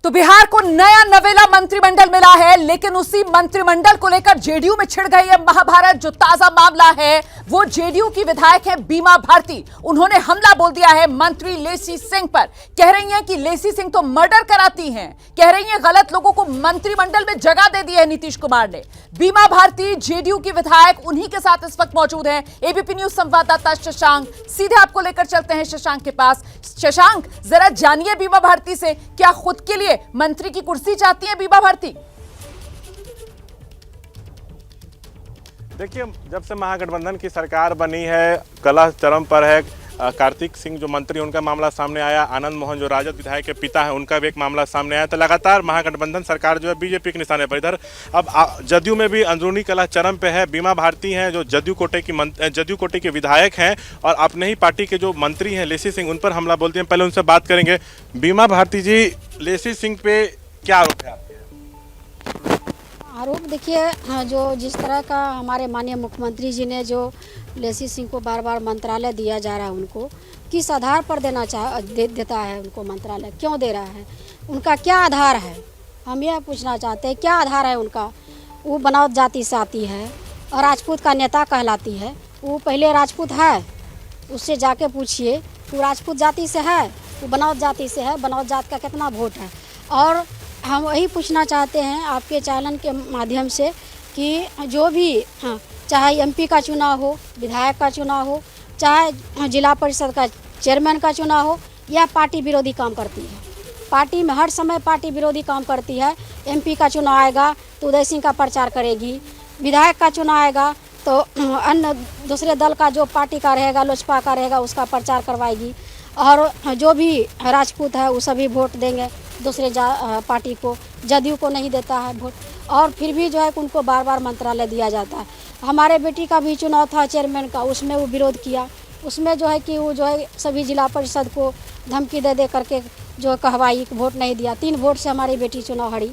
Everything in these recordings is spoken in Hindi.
तो बिहार को नया नवेला मंत्रिमंडल मिला है, लेकिन उसी मंत्रिमंडल को लेकर जेडीयू में छिड़ गई है महाभारत। जो ताजा मामला है वो जेडीयू की विधायक है बीमा भारती। उन्होंने हमला बोल दिया है मंत्री लेसी सिंह पर। कह रही हैं कि लेसी सिंह तो मर्डर कराती हैं, कह रही हैं गलत लोगों को मंत्रिमंडल में जगह दे दी है नीतीश कुमार ने। बीमा भारती जेडीयू की विधायक, उन्हीं के साथ इस वक्त मौजूद हैं एबीपी न्यूज संवाददाता शशांक। सीधे आपको लेकर चलते हैं शशांक के पास। शशांक, जरा जानिए बीमा भारती से, क्या खुद के लिए मंत्री की कुर्सी चाहती हैं बीमा भारती? देखिए, जब से महागठबंधन की सरकार बनी है, कलह चरम पर है। कार्तिक सिंह जो मंत्री, उनका मामला सामने आया। आनंद मोहन जो राजद विधायक के पिता है, उनका भी एक मामला सामने आया। तो लगातार महागठबंधन सरकार जो है बीजेपी के निशाने पर। इधर अब जदयू में भी अंदरूनी कलह चरम पे है। बीमा भारती हैं जो जदयू कोटे के विधायक हैं और अपने ही पार्टी के जो मंत्री हैं लेसी सिंह, उन पर हमला बोलते हैं। पहले उनसे बात करेंगे। बीमा भारती जी, लेसी सिंह पे क्या आरोप है आपके? आरोप देखिए, जो जिस तरह का हमारे माननीय मुख्यमंत्री जी ने जो लेसी सिंह को बार बार मंत्रालय दिया जा रहा है, उनको किस आधार पर देता है उनको मंत्रालय, क्यों दे रहा है, उनका क्या आधार है, हम यह पूछना चाहते हैं। क्या आधार है उनका? वो बनावट जाति से आती है और राजपूत का नेता कहलाती है। वो पहले राजपूत है, उससे जाके पूछिए, वो राजपूत जाति से है, वो बनावट जाति से है। बनावट जात का कितना वोट है? और हम वही पूछना चाहते हैं आपके चैनल के माध्यम से कि जो भी चाहे एमपी का चुनाव हो, विधायक का चुनाव हो, चाहे जिला परिषद का चेयरमैन का चुनाव हो, या पार्टी विरोधी काम करती है। पार्टी में हर समय पार्टी विरोधी काम करती है। एमपी का चुनाव आएगा तो उदय सिंह का प्रचार करेगी, विधायक का चुनाव आएगा तो अन्य दूसरे दल का जो पार्टी का रहेगा, लोजपा का रहेगा, उसका प्रचार करवाएगी। और जो भी राजपूत है वो सभी वोट देंगे दूसरे पार्टी को, जदयू को नहीं देता है वोट। और फिर भी जो है उनको बार बार मंत्रालय दिया जाता है। हमारे बेटी का भी चुनाव था चेयरमैन का, उसमें वो विरोध किया। उसमें जो है कि वो जो है सभी जिला परिषद को धमकी दे दे करके जो कहवाई, वोट नहीं दिया। 3 वोट से हमारी बेटी चुनाव हारी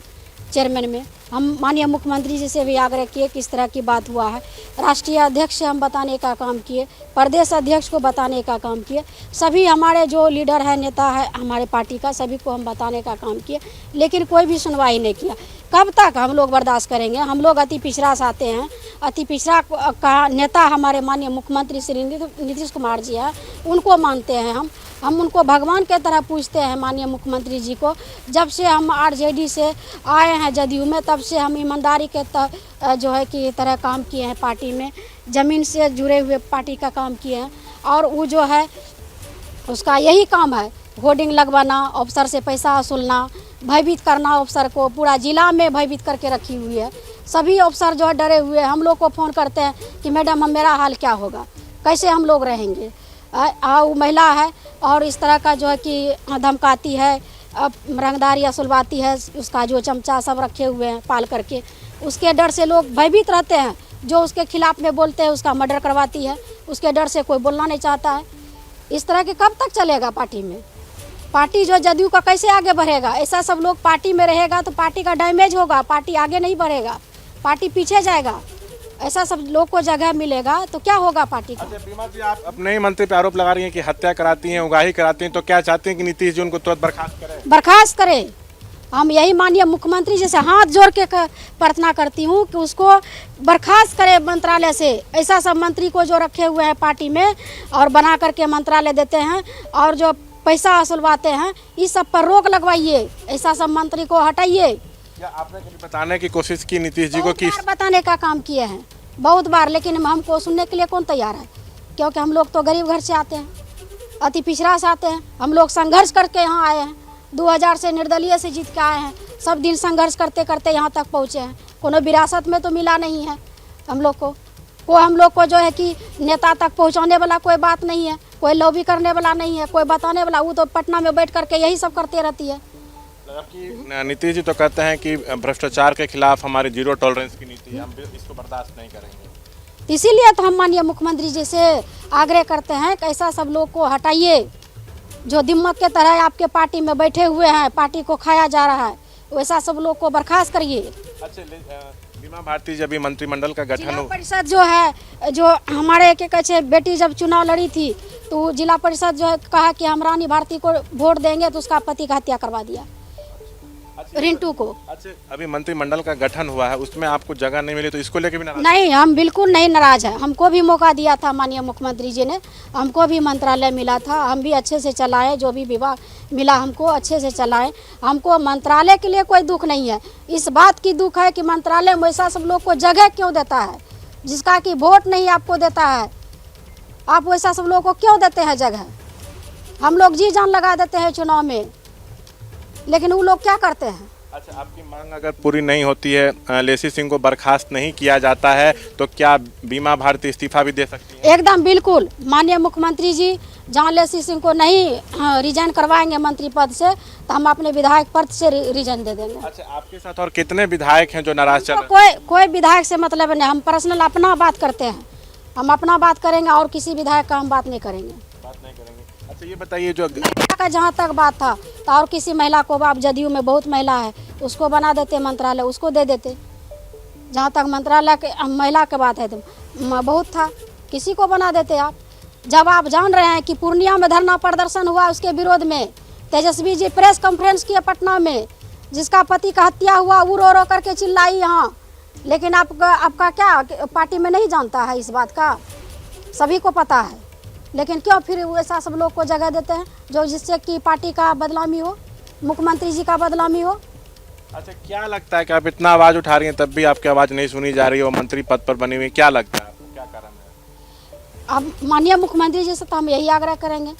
चेयरमैन में। हम माननीय मुख्यमंत्री जी से भी आग्रह किए किस तरह की बात हुआ है। राष्ट्रीय अध्यक्ष से हम बताने का काम किए, प्रदेश अध्यक्ष को बताने का काम किए, सभी हमारे जो लीडर है, नेता है हमारे पार्टी का, सभी को हम बताने का काम किए, लेकिन कोई भी सुनवाई नहीं किया। कब तक हम लोग बर्दाश्त करेंगे? हम लोग अति पिछड़ा से आते हैं। अति पिछड़ा का नेता हमारे माननीय मुख्यमंत्री श्री नीतीश कुमार जी है, उनको मानते हैं हम उनको भगवान के तरह पूछते हैं माननीय मुख्यमंत्री जी को। जब से हम आरजेडी से आए हैं जदयू में, तब से हम ईमानदारी के जो है कि तरह काम किए हैं। पार्टी में ज़मीन से जुड़े हुए पार्टी का काम किए हैं। और वो जो है उसका यही काम है, होर्डिंग लगवाना, अफसर से पैसा वसूलना, भयभीत करना अफसर को। पूरा जिला में भयभीत करके रखी हुई है। सभी अफसर जो है डरे हुए हैं। हम लोग को फ़ोन करते हैं कि मैडम मेरा हाल क्या होगा, कैसे हम लोग रहेंगे। वो महिला है और इस तरह का जो है कि धमकाती है, रंगदारी असुलवाती है। उसका जो चमचा सब रखे हुए हैं पाल करके, उसके डर से लोग भयभीत रहते हैं। जो उसके खिलाफ में बोलते हैं उसका मर्डर करवाती है, उसके डर से कोई बोलना नहीं चाहता है। इस तरह के कब तक चलेगा पार्टी में? पार्टी जो जदयू का कैसे आगे बढ़ेगा? ऐसा सब लोग पार्टी में रहेगा तो पार्टी का डैमेज होगा, पार्टी आगे नहीं बढ़ेगा, पार्टी पीछे जाएगा। ऐसा सब लोग को जगह मिलेगा तो क्या होगा पार्टी का? अच्छा बीमा जी, आप अपने ही मंत्री पे आरोप लगा रही हैं कि हत्या कराती हैं, उगाही कराती हैं, तो क्या चाहते हैं कि नीतीश जी उनको तुरंत बर्खास्त करें? बर्खास्त करें। हम यही माननीय मुख्यमंत्री जी से हाथ जोड़ के प्रार्थना करती हूँ कि उसको बर्खास्त करें मंत्रालय से। ऐसा सब मंत्री को जो रखे हुए हैं पार्टी में और बना करके मंत्रालय देते हैं और जो पैसा वसूलवाते हैं, इस सब पर रोक लगवाइए। ऐसा सब मंत्री को हटाइए। क्या आपने कभी बताने की कोशिश की नीतीश जी को? कि बताने का काम किए हैं बहुत बार, लेकिन हमको सुनने के लिए कौन तैयार है? क्योंकि हम लोग तो गरीब घर से आते हैं, अति पिछड़ा से आते हैं। हम लोग संघर्ष करके यहाँ आए हैं। 2000 से निर्दलीय से जीत के आए हैं। सब दिन संघर्ष करते करते यहाँ तक पहुँचे हैं। कोनो विरासत में तो मिला नहीं है हम लोग को। हम लोग को जो है कि नेता तक पहुँचाने वाला कोई बात नहीं है, कोई लॉबी करने वाला नहीं है, कोई बताने वाला। वो तो पटना में बैठ करके यही सब करते रहती है। नीतीश जी तो कहते हैं कि भ्रष्टाचार के खिलाफ हमारी 0 टॉलरेंस की नीति है, हम इसको बर्दाश्त नहीं करेंगे। इसीलिए तो हम माननीय मुख्यमंत्री जी से आग्रह करते हैं कि ऐसा सब लोग को हटाइए जो दिम्मक के तरह आपके पार्टी में बैठे हुए हैं, पार्टी को खाया जा रहा है। वैसा सब लोग को बर्खास्त करिए। अच्छा बीमा भारती, जब मंत्रिमंडल का गठन हो, परिषद जो है, जो हमारे के कहे बेटी जब चुनाव लड़ी थी तो जिला परिषद जो है कहा कि हम रानी भारती को वोट देंगे, तो उसका पति का हत्या करवा दिया। रिंटू को। अच्छा, अभी मंत्रिमंडल का गठन हुआ है, उसमें आपको जगह नहीं मिली, तो इसको लेके भी नाराज? नहीं, हम बिल्कुल नहीं नाराज है। हमको भी मौका दिया था माननीय मुख्यमंत्री जी ने, हमको भी मंत्रालय मिला था, हम भी अच्छे से चलाए, जो भी विभाग मिला हमको अच्छे से चलाए। हमको मंत्रालय के लिए कोई दुख नहीं है, इस बात की दुख है कि मंत्रालय में ऐसा सब लोग को जगह क्यों देता है, जिसका कि वोट नहीं आपको देता है, आप वैसा सब लोगों को क्यों देते हैं जगह। हम लोग जी जान लगा देते हैं चुनाव में, लेकिन वो लोग क्या करते हैं। अच्छा, आपकी मांग अगर पूरी नहीं होती है, लेसी सिंह को बर्खास्त नहीं किया जाता है, तो क्या बीमा भारती इस्तीफा भी दे सकती है? एकदम बिल्कुल, माननीय मुख्यमंत्री जी जहाँ लेसी सिंह को नहीं रिजाइन करवाएंगे मंत्री पद से, तो हम अपने विधायक पद से रिजाइन दे देंगे। अच्छा, आपके साथ और कितने विधायक हैं जो नाराज चल रहे हैं? कोई विधायक से मतलब नहीं, हम पर्सनल अपना बात करते हैं, हम अपना बात करेंगे और किसी विधायक का हम बात नहीं करेंगे। बात नहीं करेंगे। अच्छा, ये बताइए, जो महिला का जहाँ तक बात था, तो और किसी महिला को, आप जदयू में बहुत महिला है, उसको बना देते मंत्रालय, उसको दे देते। जहाँ तक मंत्रालय के महिला की बात है तो बहुत था, किसी को बना देते आप। जब आप जान रहे हैं कि पूर्णिया में धरना प्रदर्शन हुआ उसके विरोध में, तेजस्वी जी प्रेस कॉन्फ्रेंस किए पटना में, जिसका पति का हत्या हुआ, वो रो रो करके चिल्लाई यहाँ, लेकिन आपका क्या पार्टी में नहीं जानता है इस बात का, सभी को पता है, लेकिन क्यों फिर वैसा सब लोग को जगह देते हैं जो जिससे कि पार्टी का बदनामी हो, मुख्यमंत्री जी का बदनामी हो। अच्छा, क्या लगता है कि आप इतना आवाज उठा रही हैं तब भी आपकी आवाज नहीं सुनी जा रही है, वो मंत्री पद पर बनी हुई, क्या लगता है आपको, क्या कारण है? अब माननीय मुख्यमंत्री जी से तो हम यही आग्रह करेंगे,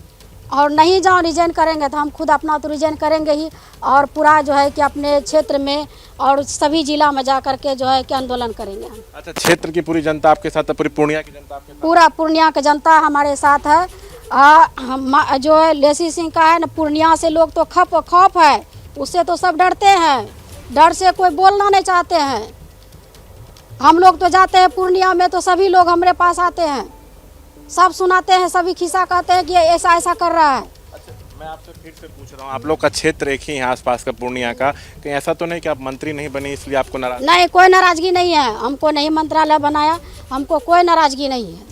और नहीं जहाँ रिजाइन करेंगे तो हम खुद अपना तो रिजाइन करेंगे ही, और पूरा जो है कि अपने क्षेत्र में और सभी जिला में जा करके जो है कि आंदोलन करेंगे हम। अच्छा, क्षेत्र की पूरी जनता आपके साथ है, पूरी पूर्णिया की जनता आपके साथ? पूरा पूर्णिया की जनता हमारे साथ है। जो है लेसी सिंह का है ना, पूर्णिया से लोग तो खौफ है, उससे तो सब डरते हैं, डर से कोई बोलना नहीं चाहते हैं। हम लोग तो जाते हैं पूर्णिया में तो सभी लोग हमारे पास आते हैं, सब सुनाते हैं, सभी खिस्सा कहते हैं कि ऐसा ऐसा कर रहा है। अच्छा, मैं आपसे फिर से पूछ रहा हूँ, आप लोग का क्षेत्र एक ही है आसपास का पूर्णिया का, कहीं ऐसा तो नहीं कि आप मंत्री नहीं बनी इसलिए आपको नाराज? नहीं, कोई नाराजगी नहीं है, हमको नहीं मंत्रालय बनाया, हमको कोई नाराजगी नहीं है,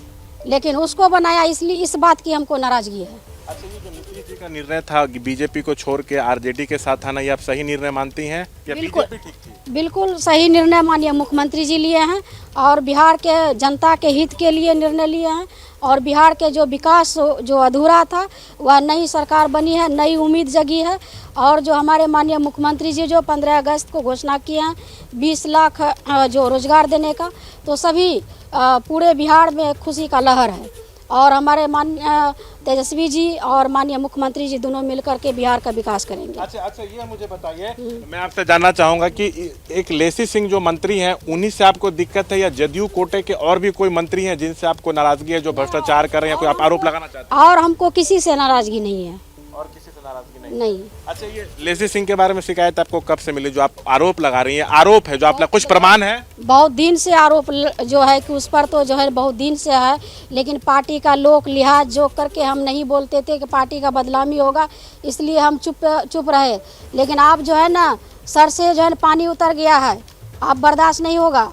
लेकिन उसको बनाया इसलिए इस बात की हमको नाराजगी है। अच्छा, ये जो नीतीश जी का निर्णय था कि बीजेपी को छोड़ के आरजेडी के साथ आना, ये आप सही निर्णय मानती हैं या बिल्कुल बीजेपी ठीक थी? बिल्कुल सही निर्णय माननीय मुख्यमंत्री जी लिए हैं, और बिहार के जनता के हित के लिए निर्णय लिए हैं, और बिहार के जो विकास जो अधूरा था वह नई सरकार बनी है, नई उम्मीद जगी है, और जो हमारे माननीय मुख्यमंत्री जी जो 15 अगस्त को घोषणा किए हैं 20 लाख जो रोजगार देने का, तो सभी पूरे बिहार में खुशी का लहर है, और हमारे माननीय तेजस्वी जी और माननीय मुख्यमंत्री जी दोनों मिलकर के बिहार का विकास करेंगे। अच्छा, ये मुझे बताइए, मैं आपसे जानना चाहूंगा कि एक लेसी सिंह जो मंत्री हैं, उन्हीं से आपको दिक्कत है या जदयू कोटे के और भी कोई मंत्री हैं जिनसे आपको नाराजगी है, जो भ्रष्टाचार कर रहे हैं, कोई आप आरोप लगाना चाहते हैं? और हमको किसी से नाराजगी नहीं है। और किसी से नाराजगी नहीं। अच्छा, ये लेसी सिंह के बारे में शिकायत आपको कब से मिली, जो आप आरोप लगा रही हैं? आरोप है जो आप कुछ प्रमाण है? बहुत दिन से आरोप जो है कि उस पर तो जो है बहुत दिन से है, लेकिन पार्टी का लोक लिहाज जो करके हम नहीं बोलते थे कि पार्टी का बदनामी होगा, इसलिए हम चुप रहे, लेकिन आप जो है ना सर से जो है पानी उतर गया है, आप बर्दाश्त नहीं होगा।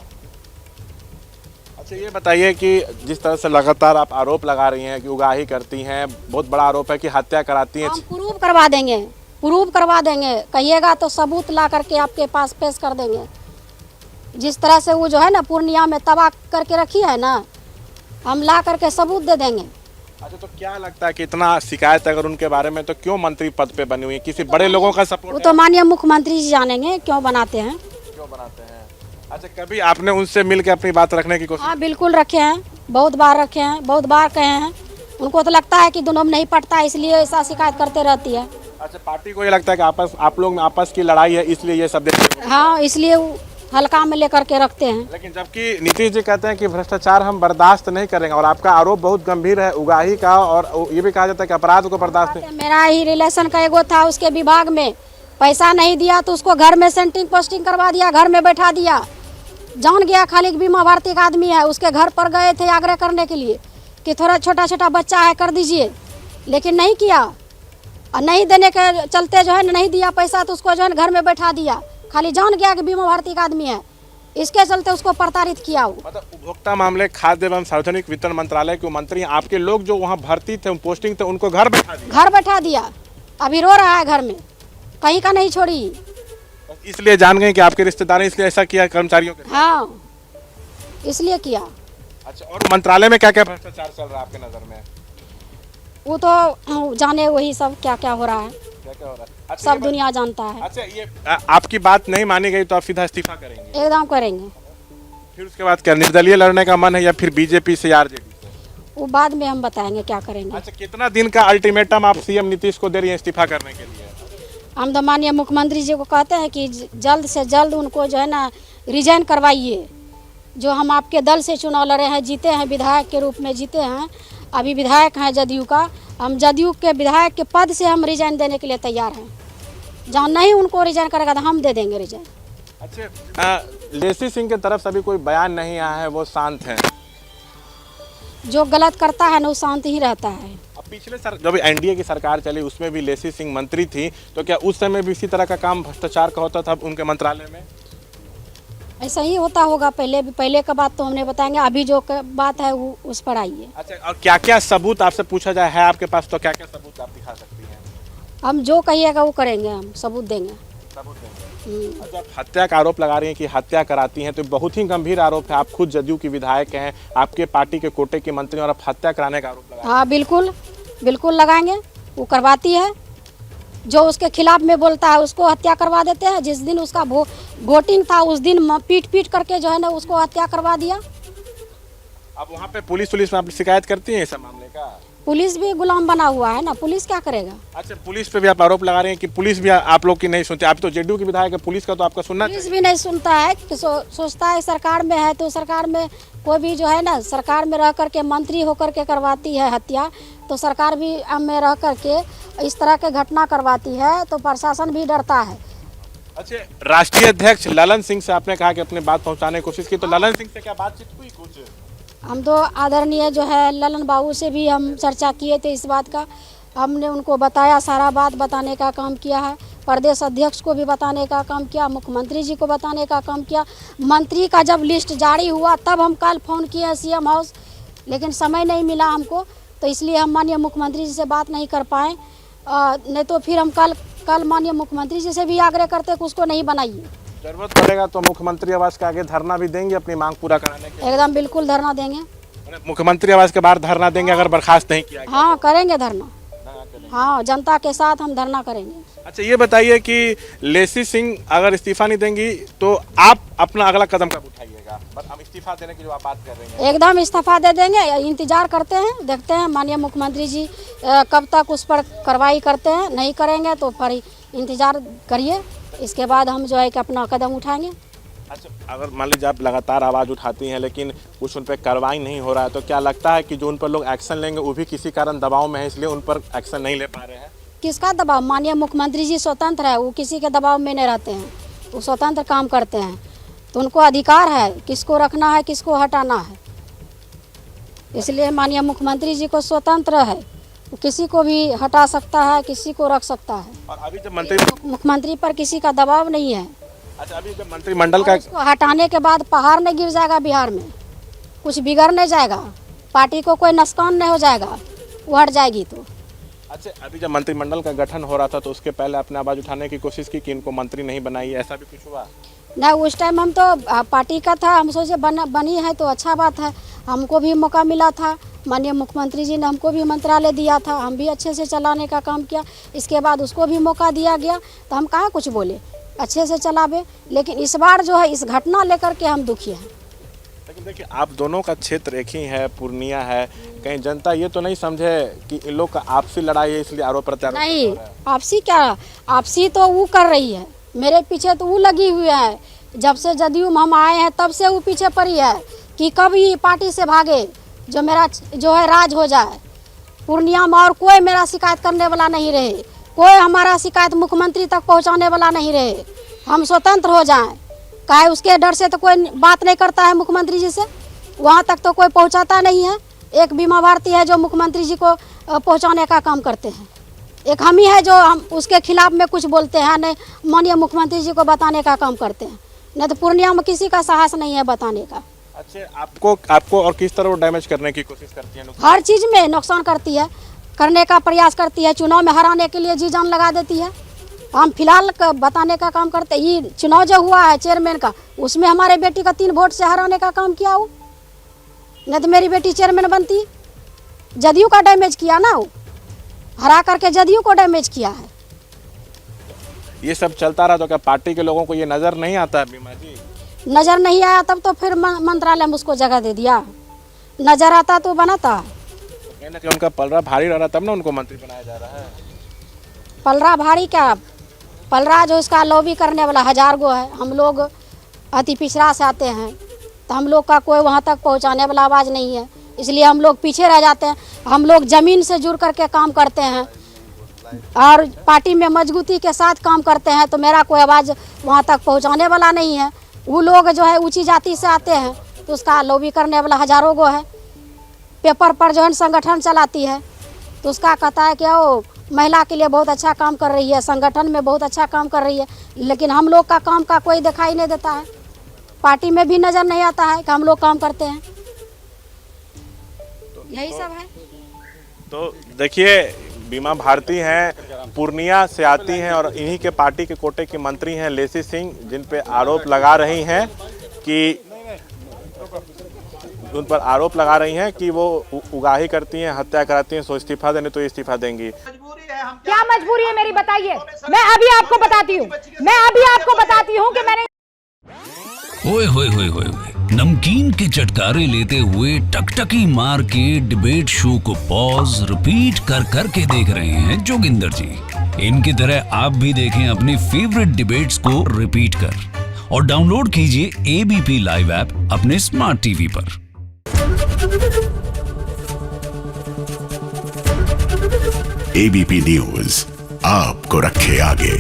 अच्छा, ये बताइए कि जिस तरह से लगातार आप आरोप लगा रही हैं कि उगाही करती हैं, बहुत बड़ा आरोप है कि हत्या कराती हैं। हम प्रूव करवा देंगे, कहिएगा तो सबूत ला करके आपके पास पेश कर देंगे। जिस तरह से वो जो है ना पूर्णिया में तबाह करके रखी है ना, हम ला करके सबूत दे देंगे। अच्छा, तो क्या लगता है कि इतना शिकायत अगर उनके बारे में, तो क्यों मंत्री पद पे बनी हुई है? किसी बड़े लोगों का सपोर्ट? वो तो माननीय मुख्यमंत्री जी जानेंगे क्यों बनाते हैं। अच्छा, कभी आपने उनसे मिल के अपनी बात रखने की कोशिश? हाँ बिल्कुल रखे हैं, बहुत बार रखे हैं, बहुत बार कहे हैं। उनको तो लगता है कि दोनों में नहीं पड़ता, इसलिए ऐसा शिकायत करते रहती है। अच्छा, पार्टी को ये लगता है कि आप लोग में आपस की लड़ाई है, इसलिए ये सब देते हैं? हाँ, इसलिए वो हल्का में लेकर के रखते हैं। लेकिन जबकि नीतीश जी कहते हैं कि भ्रष्टाचार हम बर्दाश्त नहीं करेंगे, और आपका आरोप बहुत गंभीर है उगाही का, और ये भी कहा जाता है कि अपराध को बर्दाश्त नहीं। मेरा ही रिलेशन का एगो था, उसके विभाग में पैसा नहीं दिया तो उसको घर में सेंटिंग पोस्टिंग करवा दिया, घर में बैठा दिया। जान गया खाली बीमा भारती का आदमी है, उसके घर पर गए थे आग्रह करने के लिए कि थोड़ा छोटा छोटा बच्चा है कर दीजिए, लेकिन नहीं किया, और नहीं देने के चलते जो है नहीं दिया पैसा, तो उसको जो है घर में बैठा दिया, खाली जान गया कि बीमा भारती का आदमी है, इसके चलते उसको प्रताड़ित किया। मतलब उपभोक्ता मामले, खाद्य एवं सार्वजनिक वितरण मंत्रालय के मंत्री, आपके लोग जो वहाँ भर्ती थे, पोस्टिंग थे, उनको घर बैठा दिया। अभी रो रहा है घर में, कहीं का नहीं छोड़ी। इसलिए जान गए कि आपके रिश्तेदार ने इसलिए ऐसा किया कर्मचारियों के साथ? हाँ, इसलिए किया। अच्छा, और मंत्रालय में क्या क्या भ्रष्टाचार चल रहा है आपके नजर में? वो तो जाने वही सब क्या क्या हो रहा है, क्या क्या हो रहा है? अच्छा, सब दुनिया जानता है। अच्छा, ये आपकी बात नहीं मानी गई तो आप सीधा इस्तीफा करेंगे? एकदम करेंगे। फिर उसके बाद क्या, निर्दलीय लड़ने का मन है या फिर बीजेपी से या आरजेडी से? वो बाद में हम बताएंगे क्या करेंगे। अच्छा, कितना दिन का अल्टीमेटम आप सीएम नीतीश को दे रही हैं इस्तीफा करने के लिए? हम तो माननीय मुख्यमंत्री जी को कहते हैं कि जल्द से जल्द उनको जो है ना रिजाइन करवाइए। जो हम आपके दल से चुनाव लड़े हैं, जीते हैं, विधायक के रूप में जीते हैं, अभी विधायक हैं जदयू का, हम जदयू के विधायक के पद से हम रिजाइन देने के लिए तैयार हैं। जहाँ नहीं उनको रिजाइन करेगा तो हम दे देंगे रिजाइन। अच्छा, लेसी सिंह की तरफ से अभी कोई बयान नहीं आया है, वो शांत हैं? जो गलत करता है ना वो शांत ही रहता है। अब पिछले जब एनडीए की सरकार चली उसमें भी लेसी सिंह मंत्री थी, तो क्या उस समय भी इसी तरह का काम भ्रष्टाचार का होता था उनके मंत्रालय में? ऐसा ही होता होगा। पहले का बात तो हमने बताएंगे, अभी जो बात है वो उस पर आइए। अच्छा, और क्या क्या सबूत आपसे पूछा जाए है आपके पास, तो क्या क्या सबूत आप दिखा सकती हैं? हम जो कहिएगा वो करेंगे, हम सबूत देंगे। सबूत देंगे। अच्छा, आप हत्या का आरोप लगा रही हैं कि हत्या कराती हैं, तो बहुत ही गंभीर आरोप है। आप खुद जदयू की विधायक हैं, आपके पार्टी के कोटे के मंत्री, और आप हत्या कराने का आरोप लगा? हाँ बिल्कुल, बिल्कुल लगाएंगे। वो करवाती है, जो उसके खिलाफ में बोलता है उसको हत्या करवा देते हैं। जिस दिन उसका वोटिंग था उस दिन पीट करके जो है ना उसको हत्या करवा दिया। अब वहाँ पे पुलिस में आप शिकायत करती हैं इस मामले का? पुलिस भी गुलाम बना हुआ है ना, पुलिस क्या करेगा? अच्छा, पुलिस पे भी आप आरोप लगा रहे हैं कि पुलिस भी आप लोग की नहीं सुनती। आप तो जेडीयू की विधायक है, पुलिस का तो आपका सुनना पुलिस चाहिए। भी नहीं सुनता है कि सोचता है सरकार में है तो सरकार में कोई भी जो है ना सरकार में रह करके मंत्री होकर के करवाती है हत्या, तो सरकार भी में रह करके इस तरह के घटना करवाती है तो प्रशासन भी डरता है। अच्छा, राष्ट्रीय अध्यक्ष ललन सिंह से आपने कहा कि अपनी बात पहुंचाने की कोशिश की, तो ललन सिंह से क्या बातचीत हुई कुछ? हम तो आदरणीय जो है ललन बाबू से भी हम चर्चा किए थे इस बात का। हमने उनको बताया, सारा बात बताने का काम किया है। प्रदेश अध्यक्ष को भी बताने का काम किया, मुख्यमंत्री जी को बताने का काम किया। मंत्री का जब लिस्ट जारी हुआ तब हम कल फ़ोन किए सीएम हाउस, लेकिन समय नहीं मिला हमको, तो इसलिए हम माननीय मुख्यमंत्री जी से बात नहीं कर पाए। नहीं तो फिर हम कल माननीय मुख्यमंत्री जी से भी आग्रह करते कि उसको नहीं बनाइए। जरूरत पड़ेगा तो मुख्यमंत्री आवास के आगे धरना भी देंगे अपनी मांग पूरा कराने के? एकदम बिल्कुल धरना देंगे। मुख्यमंत्री आवास के बाहर धरना देंगे अगर बर्खास्त नहीं किया गया? हाँ करेंगे धरना, हाँ जनता के साथ हम धरना करेंगे। अच्छा, ये बताइए कि लेसी सिंह अगर इस्तीफा नहीं देंगी तो आप अपना अगला कदम कब उठाइएगा? बस हम इस्तीफा देने की जो आप बात कर रही हैं। एकदम इस्तीफा दे देंगे, इंतजार करते हैं, देखते हैं माननीय मुख्यमंत्री जी कब तक उस पर कार्रवाई करते हैं। नहीं करेंगे तो फिर इंतजार करिए, इसके बाद हम जो है कि अपना कदम उठाएंगे। अच्छा, अगर मान लीजिए आप लगातार आवाज़ उठाती हैं लेकिन कुछ उन पर कार्रवाई नहीं हो रहा है, तो क्या लगता है कि जो उन पर लोग एक्शन लेंगे वो भी किसी कारण दबाव में है इसलिए उन पर एक्शन नहीं ले पा रहे हैं? किसका दबाव? माननीय मुख्यमंत्री जी स्वतंत्र है, वो किसी के दबाव में नहीं रहते हैं, वो स्वतंत्र काम करते हैं, तो उनको अधिकार है किसको रखना है किसको हटाना है। इसलिए माननीय मुख्यमंत्री जी को स्वतंत्र है, वो किसी को भी हटा सकता है, किसी को रख सकता है। और अभी जब मंत्री मुख्यमंत्री पर किसी का दबाव नहीं है। अच्छा, अभी जब मंत्रिमंडल का उसको हटाने के बाद पहाड़ नहीं गिर जाएगा बिहार में, कुछ बिगड़ नहीं जाएगा, पार्टी को कोई नुकसान नहीं हो जाएगा, वो हट जाएगी तो। अच्छा, अभी जब मंत्रिमंडल का गठन हो रहा था तो उसके पहले आपने आवाज़ उठाने की कोशिश की कि इनको मंत्री नहीं बनाइए, ऐसा भी कुछ हुआ? ना, उस टाइम हम तो पार्टी का था, हम सोचे बनी है तो अच्छा बात है, हमको भी मौका मिला था, माननीय मुख्यमंत्री जी ने हमको भी मंत्रालय दिया था, हम भी अच्छे से चलाने का काम किया। इसके बाद उसको भी मौका दिया गया तो हम कहाँ कुछ बोले, अच्छे से चलावे। लेकिन इस बार जो है इस घटना लेकर के हम दुखी हैं। लेकिन देखिए, आप दोनों का क्षेत्र एक ही है, पूर्णिया है, कहीं जनता ये तो नहीं समझे कि इन लोग का आपसी लड़ाई है इसलिए आरोप प्रत्यारोप? नहीं, आपसी क्या, आपसी तो वो कर रही है, मेरे पीछे तो वो लगी हुई है। जब से जदयू में हम आए हैं तब से वो पीछे पड़ी है कि कब ये पार्टी से भागे, जो मेरा जो है राज हो जाए पूर्णिया में, और कोई मेरा शिकायत करने वाला नहीं रहे, कोई हमारा शिकायत मुख्यमंत्री तक पहुंचाने वाला नहीं रहे, हम स्वतंत्र हो जाएं। काहे उसके डर से तो कोई बात नहीं करता है मुख्यमंत्री जी से, वहाँ तक तो कोई पहुँचाता नहीं है। एक बीमा भारती है जो मुख्यमंत्री जी को पहुँचाने का काम करते हैं, एक हम ही है जो हम उसके खिलाफ में कुछ बोलते हैं, नहीं माननीय मुख्यमंत्री जी को बताने का काम करते हैं। नहीं तो पूर्णिया में किसी का साहस नहीं है बताने का। अच्छा, आपको और किस तरह डैमेज करने की कोशिश करती है? हर चीज़ में नुकसान करती है, करने का प्रयास करती है, चुनाव में हराने के लिए जी जान लगा देती है। हम फिलहाल बताने का काम करते। ये चुनाव जो हुआ है चेयरमैन का, उसमें हमारे बेटी का 3 वोट से हराने का काम किया हो, नहीं तो मेरी बेटी चेयरमैन बनती। जदयू का डैमेज किया ना, वो हरा करके जदयू को डैमेज किया है। ये सब चलता रहा तो क्या पार्टी के लोगों को ये नजर नहीं आता है बीमा जी? नज़र नहीं आया तब तो फिर मंत्रालय में उसको जगह दे दिया। नज़र आता तो बनाता। कहीं ना कहीं उनका पलड़ा भारी रह रहा तब ना उनको मंत्री बनाया जा रहा है। पलरा भारी क्या, पलरा जो इसका लॉबी करने वाला 1000 गो है। हम लोग अति पिछड़ा से आते हैं तो हम लोग का कोई वहाँ तक पहुँचाने वाला आवाज़ नहीं है, इसलिए हम लोग पीछे रह जाते हैं। हम लोग ज़मीन से जुड़ करके काम करते हैं और पार्टी में मजबूती के साथ काम करते हैं, तो मेरा कोई आवाज़ वहाँ तक पहुँचाने वाला नहीं है। वो लोग जो है ऊंची जाति से आते हैं तो उसका लॉबी करने वाला 1000 गो है। पेपर पर जो है संगठन चलाती है तो उसका कहता है कि वो महिला के लिए बहुत अच्छा काम कर रही है, संगठन में बहुत अच्छा काम कर रही है, लेकिन हम लोग का काम का कोई दिखाई नहीं देता है। पार्टी में भी नज़र नहीं आता है कि हम लोग काम करते हैं। यही सब है। तो देखिए, बीमा भारती हैं, पूर्णिया से आती हैं और इन्हीं के पार्टी के कोटे की मंत्री हैं लेसी सिंह, जिन पे आरोप लगा रही हैं कि उन पर आरोप लगा रही हैं कि वो उगाही करती हैं, हत्या कराती हैं, सो इस्तीफा देने तो इस्तीफा देंगी। क्या मजबूरी है मेरी, बताइए। मैं अभी आपको बताती हूँ कि मैंने ओए होए होए होए, नमकीन के चटकारे लेते हुए टकटकी मार के डिबेट शो को पॉज रिपीट कर करके देख रहे हैं जोगिंदर जी। इनकी तरह आप भी देखें अपने फेवरेट डिबेट्स को रिपीट कर और डाउनलोड कीजिए एबीपी लाइव ऐप अपने स्मार्ट टीवी पर। एबीपी न्यूज आपको रखे आगे।